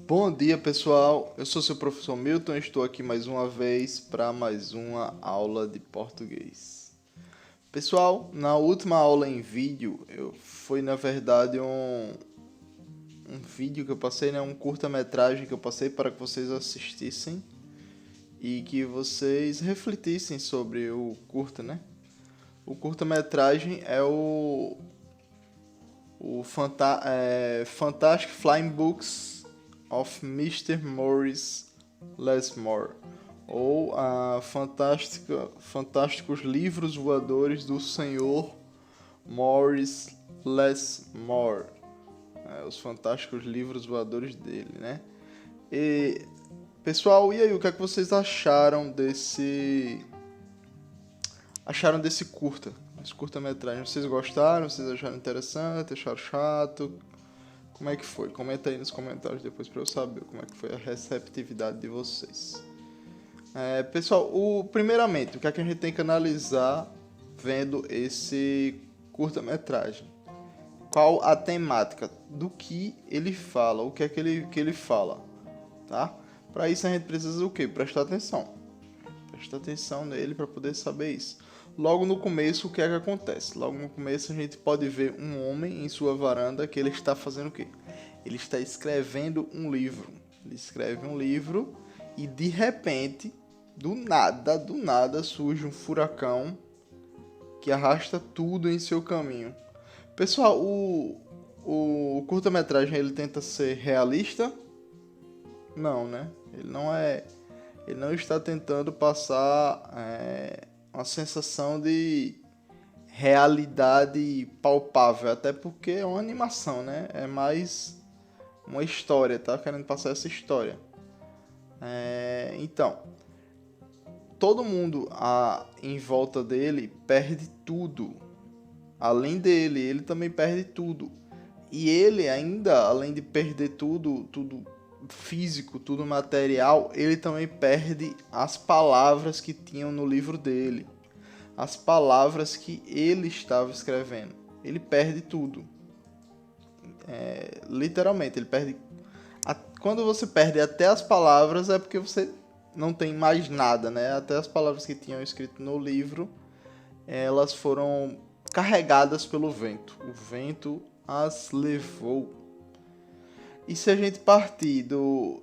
Bom dia, pessoal. Eu sou seu professor Milton e estou aqui mais uma vez para mais uma aula de português. Pessoal, na última aula em vídeo, foi na verdade um vídeo que eu passei, né? Um curta-metragem que eu passei para que vocês assistissem e que vocês refletissem sobre o curta, né? O curta-metragem é o Fantastic Flying Books of Mr. Maurice Lesmore, ou Fantásticos Livros Voadores do Senhor Maurice Lesmore. Os Fantásticos Livros Voadores dele, né? E, pessoal, e aí, o que é que vocês acharam desse curta? Esse curta-metragem, vocês gostaram? Vocês acharam interessante? Acharam chato? Como é que foi? Comenta aí nos comentários depois para eu saber como é que foi a receptividade de vocês. Pessoal, primeiramente, o que é que a gente tem que analisar vendo esse curta-metragem? Qual a temática do que ele fala? O que é que ele fala? Tá? Para isso a gente precisa o quê? Prestar atenção. Prestar atenção nele para poder saber isso. Logo no começo, o que é que acontece? Logo no começo a gente pode ver um homem em sua varanda que ele está fazendo o quê? Ele está escrevendo um livro. Ele escreve um livro e de repente, do nada surge um furacão que arrasta tudo em seu caminho. Pessoal, o curta-metragem ele tenta ser realista? Não, né? Ele não está tentando passar uma sensação de realidade palpável, até porque é uma animação, né? É mais uma história, tá querendo passar essa história. Então, todo mundo em volta dele perde tudo. Além dele, ele também perde tudo. E ele ainda, além de perder tudo físico, tudo material, ele também perde as palavras que tinham no livro dele. As palavras que ele estava escrevendo. Ele perde tudo. Literalmente, ele perde. Quando você perde até as palavras, é porque você não tem mais nada, né? Até as palavras que tinham escrito no livro, elas foram carregadas pelo vento. O vento as levou. E se a gente partir do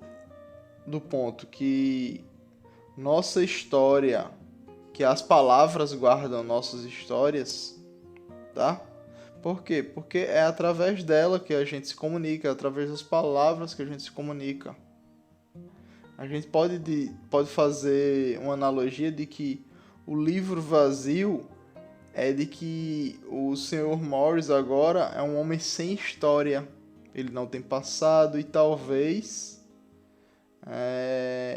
ponto que nossa história, que as palavras guardam nossas histórias, tá? Por quê? Porque é através dela que a gente se comunica, é através das palavras que a gente se comunica. A gente pode fazer uma analogia de que o livro vazio é de que o Sr. Morris agora é um homem sem história. Ele não tem passado e talvez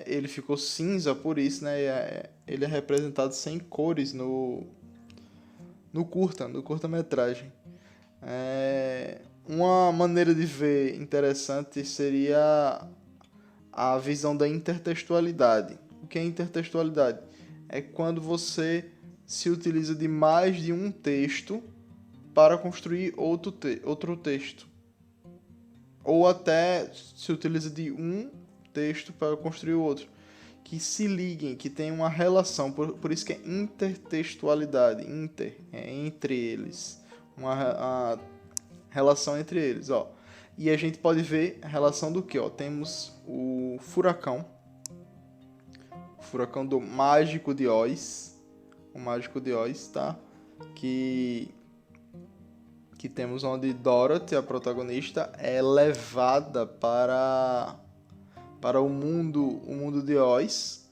ele ficou cinza por isso, né? Ele é representado sem cores no curta-metragem. Uma maneira de ver interessante seria a visão da intertextualidade. O que é intertextualidade? É quando você se utiliza de mais de um texto para construir outro texto. Ou até se utiliza de um texto para construir outro. Que se liguem, que tem uma relação. Por isso que é intertextualidade. É entre eles. Uma relação entre eles. Ó. E a gente pode ver a relação do que? Temos o furacão. O furacão do Mágico de Oz. O Mágico de Oz, tá? Que temos onde Dorothy, a protagonista, é levada para o mundo de Oz.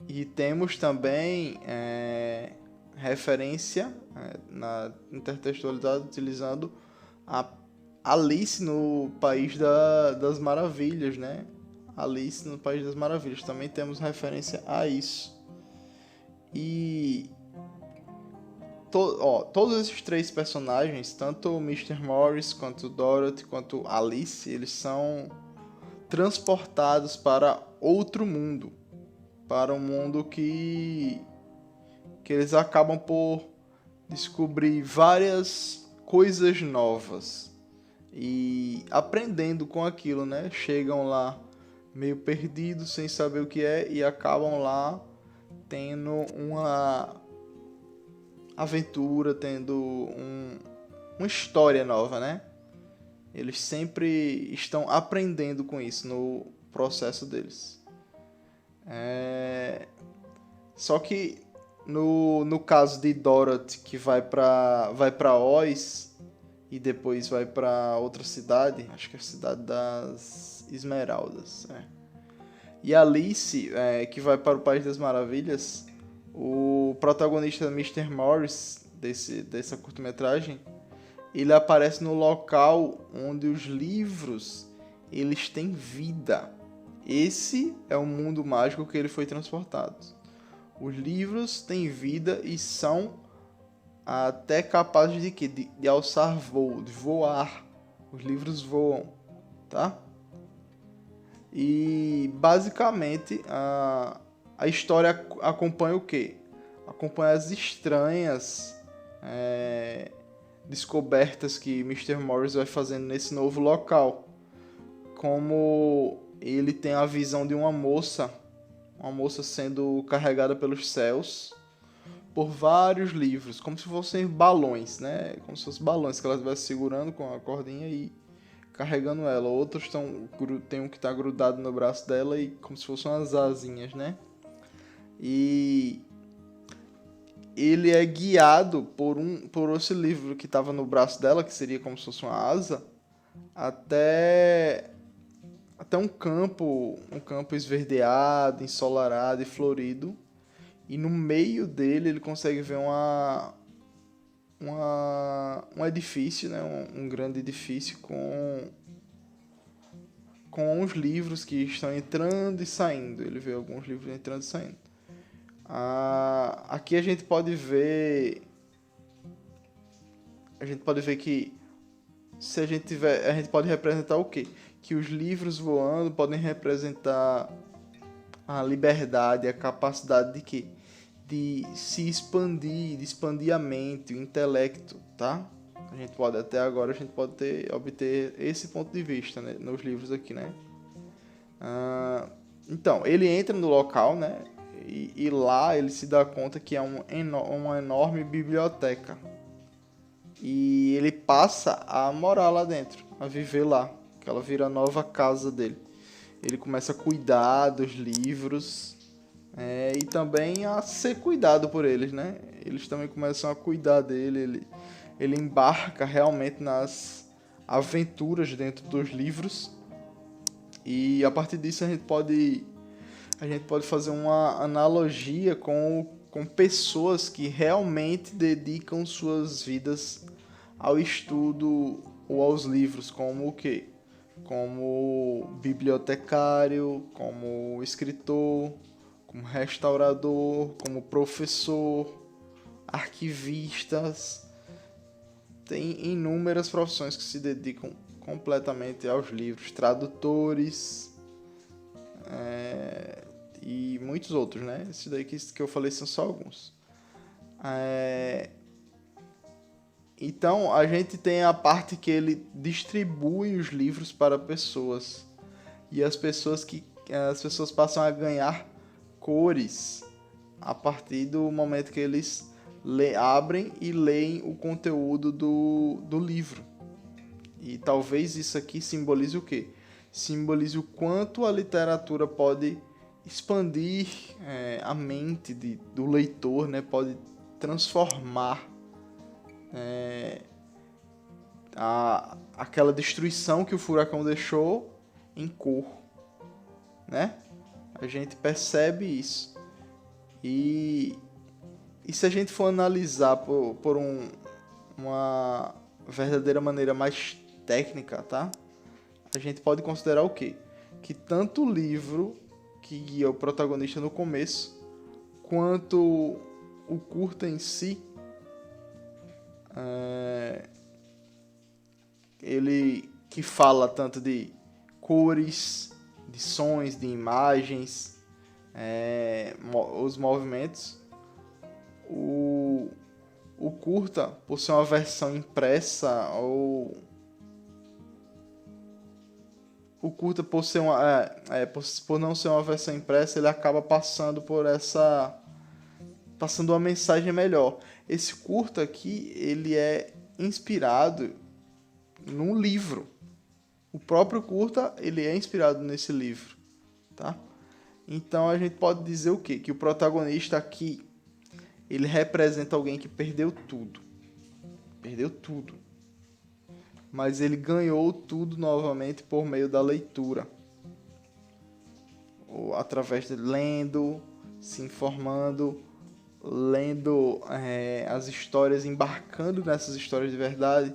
E temos também referência na intertextualidade utilizando a Alice no País das Maravilhas, né? Alice no País das Maravilhas. Também temos referência a isso. E todos esses três personagens, tanto o Mr. Morris, quanto Dorothy, quanto Alice, eles são transportados para outro mundo. Para um mundo que eles acabam por descobrir várias coisas novas. E aprendendo com aquilo, né? Chegam lá meio perdidos, sem saber o que é, e acabam lá tendo uma aventura, tendo uma história nova, né? Eles sempre estão aprendendo com isso no processo deles. Só que no caso de Dorothy, que vai para Oz e depois vai para outra cidade, acho que é a cidade das Esmeraldas, E Alice, que vai para o País das Maravilhas, o protagonista Mr. Morris dessa curta-metragem, ele aparece no local onde os livros eles têm vida. Esse é o mundo mágico que ele foi transportado. Os livros têm vida e são até capazes de quê? De alçar voo, de voar. Os livros voam, tá? E basicamente a história acompanha o quê? Acompanha as estranhas descobertas que Mr. Morris vai fazendo nesse novo local. Como ele tem a visão de uma moça sendo carregada pelos céus por vários livros, como se fossem balões, né? Como se fossem balões que ela estivesse segurando com a cordinha e carregando ela. Outros tem um que está grudado no braço dela e como se fossem umas asinhas, né? E ele é guiado por esse livro que estava no braço dela, que seria como se fosse uma asa, até um campo esverdeado, ensolarado e florido. E no meio dele ele consegue ver um edifício, né? Um grande edifício com os livros que estão entrando e saindo. Ele vê alguns livros entrando e saindo. Aqui a gente pode ver que se a gente pode representar o quê? Que os livros voando podem representar a liberdade, a capacidade de quê? De se expandir, de expandir a mente, o intelecto, tá? Até agora a gente pode obter esse ponto de vista, né, nos livros aqui, né? Então, ele entra no local, né? E lá ele se dá conta que é uma enorme biblioteca. E ele passa a morar lá dentro, a viver lá, que ela vira a nova casa dele. Ele começa a cuidar dos livros e também a ser cuidado por eles, né? Eles também começam a cuidar dele. Ele embarca realmente nas aventuras dentro dos livros. E a partir disso a gente pode fazer uma analogia com pessoas que realmente dedicam suas vidas ao estudo ou aos livros, como o quê? Como bibliotecário, como escritor, como restaurador, como professor, arquivistas. Tem inúmeras profissões que se dedicam completamente aos livros, tradutores e muitos outros, né? Esses daí que eu falei são só alguns. Então, a gente tem a parte que ele distribui os livros para pessoas. E as pessoas passam a ganhar cores a partir do momento que eles abrem e leem o conteúdo do livro. E talvez isso aqui simbolize o quê? Simbolize o quanto a literatura pode expandir a mente do leitor, né? Pode transformar aquela destruição que o furacão deixou em cor, né? A gente percebe isso. E se a gente for analisar por uma verdadeira maneira mais técnica, tá? A gente pode considerar o quê? Que tanto o livro que guia o protagonista no começo, quanto o curta em si, ele que fala tanto de cores, de sons, de imagens, os movimentos. O curta, por ser uma versão impressa ou o curta, por ser por não ser uma versão impressa, ele acaba passando passando uma mensagem melhor. Esse curta aqui, ele é inspirado num livro. O próprio curta, ele é inspirado nesse livro, tá? Então a gente pode dizer o quê? Que o protagonista aqui, ele representa alguém que perdeu tudo. Perdeu tudo. Mas ele ganhou tudo novamente por meio da leitura. Ou através de lendo, se informando, lendo as histórias, embarcando nessas histórias de verdade.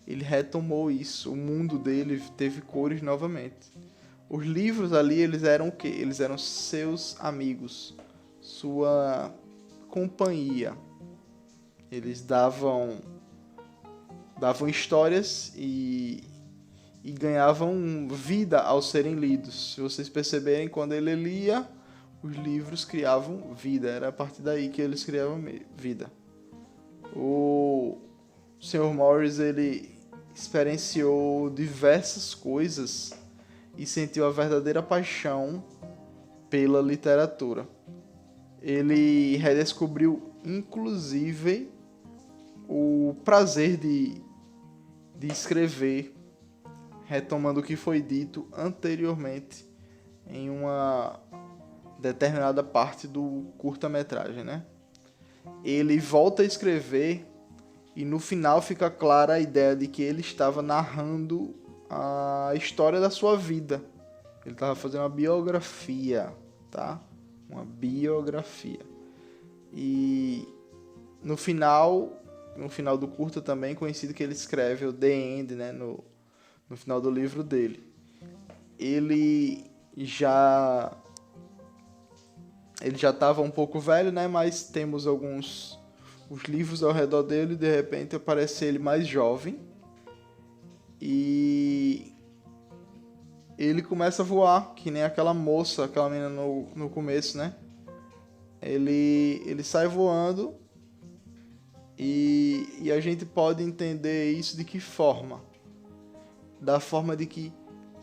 Ele retomou isso. O mundo dele teve cores novamente. Os livros ali, eles eram o quê? Eles eram seus amigos, sua companhia. Eles davam histórias e ganhavam vida ao serem lidos. Se vocês perceberem, quando ele lia, os livros criavam vida. Era a partir daí que eles criavam vida. O Sr. Morris, ele experienciou diversas coisas e sentiu a verdadeira paixão pela literatura. Ele redescobriu, inclusive, o prazer de escrever, retomando o que foi dito anteriormente em uma determinada parte do curta-metragem, né? Ele volta a escrever e no final fica clara a ideia de que ele estava narrando a história da sua vida. Ele estava fazendo uma biografia, tá? Uma biografia. E no final do curta também, conhecido que ele escreve o The End, né? No final do livro dele. Ele já estava um pouco velho, né? Mas temos os livros ao redor dele, e de repente aparece ele mais jovem e ele começa a voar, que nem aquela moça, aquela menina no começo, né? Ele sai voando e a gente pode entender isso de que forma? Da forma de que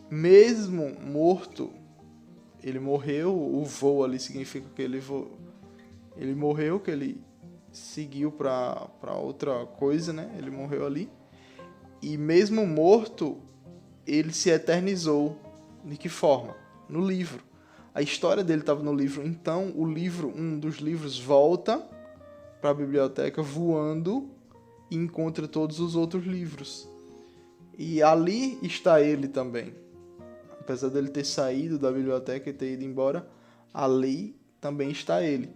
mesmo morto, ele morreu, o voo ali significa que ele morreu, que ele seguiu para outra coisa, né? Ele morreu ali. E mesmo morto, ele se eternizou. De que forma? No livro. A história dele estava no livro. Então, um dos livros volta para a biblioteca voando e encontra todos os outros livros. E ali está ele também. Apesar dele ter saído da biblioteca e ter ido embora, ali também está ele.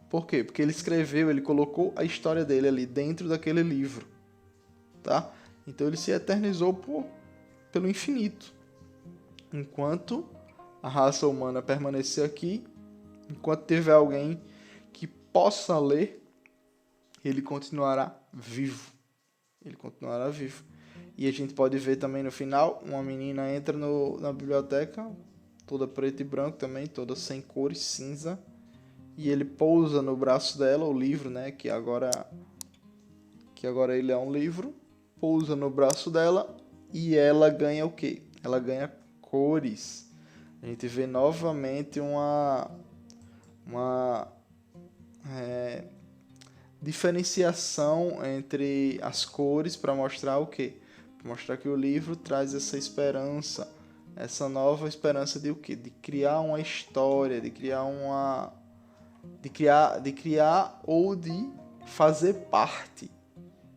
Por quê? Porque ele colocou a história dele ali dentro daquele livro, tá? Então ele se eternizou pelo infinito. Enquanto a raça humana permanecer aqui, enquanto tiver alguém que possa ler, ele continuará vivo. Ele continuará vivo. E a gente pode ver também no final, uma menina entra na biblioteca, toda preto e branco também, toda sem cores, cinza. E ele pousa no braço dela, o livro, né, que agora ele é um livro, pousa no braço dela e ela ganha o quê? Ela ganha cores. A gente vê novamente uma diferenciação entre as cores para mostrar o quê? Para mostrar que o livro traz essa esperança, essa nova esperança de o quê? De criar uma história, de criar ou de fazer parte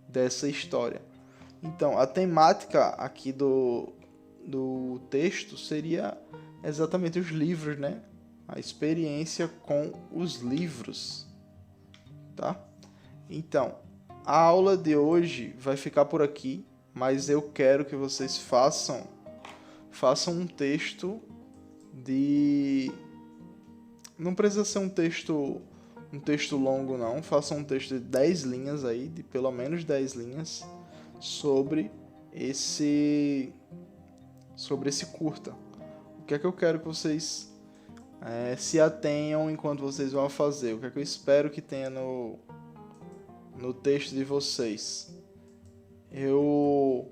dessa história. Então, a temática aqui do texto seria exatamente os livros, né? A experiência com os livros, tá? Então, a aula de hoje vai ficar por aqui, mas eu quero que vocês façam um texto não precisa ser um texto longo, não. Façam um texto de 10 linhas aí, de pelo menos 10 linhas, sobre esse curta. O que é que eu quero que vocês se atenham enquanto vocês vão fazer? O que é que eu espero que tenha no texto de vocês? Eu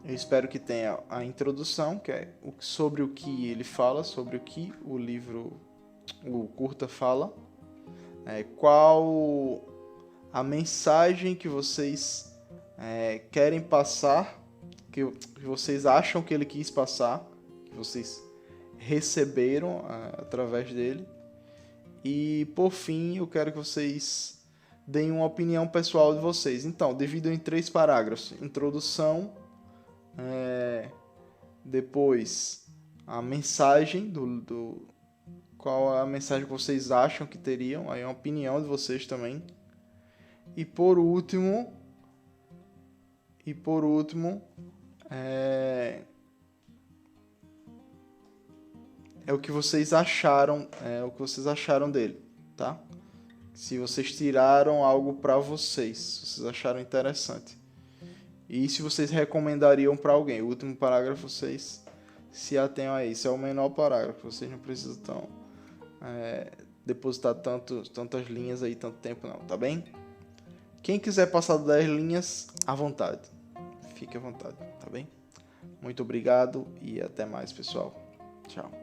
Eu espero que tenha a introdução, que é sobre o que ele fala, sobre o que o curta fala, qual a mensagem que vocês querem passar, que vocês acham que ele quis passar, que vocês receberam através dele. E, por fim, eu quero que vocês deem uma opinião pessoal de vocês. Então, divido em 3 parágrafos. Introdução, depois a mensagem, qual é a mensagem que vocês acham que teriam, aí uma opinião de vocês também. E por último, é o que vocês acharam, dele, tá? Se vocês tiraram algo para vocês, se vocês acharam interessante. E se vocês recomendariam para alguém. O último parágrafo vocês se atenham a isso. É o menor parágrafo, vocês não precisam depositar tantas linhas aí, tanto tempo não, tá bem? Quem quiser passar 10 linhas, à vontade. Fique à vontade, tá bem? Muito obrigado e até mais, pessoal. Tchau.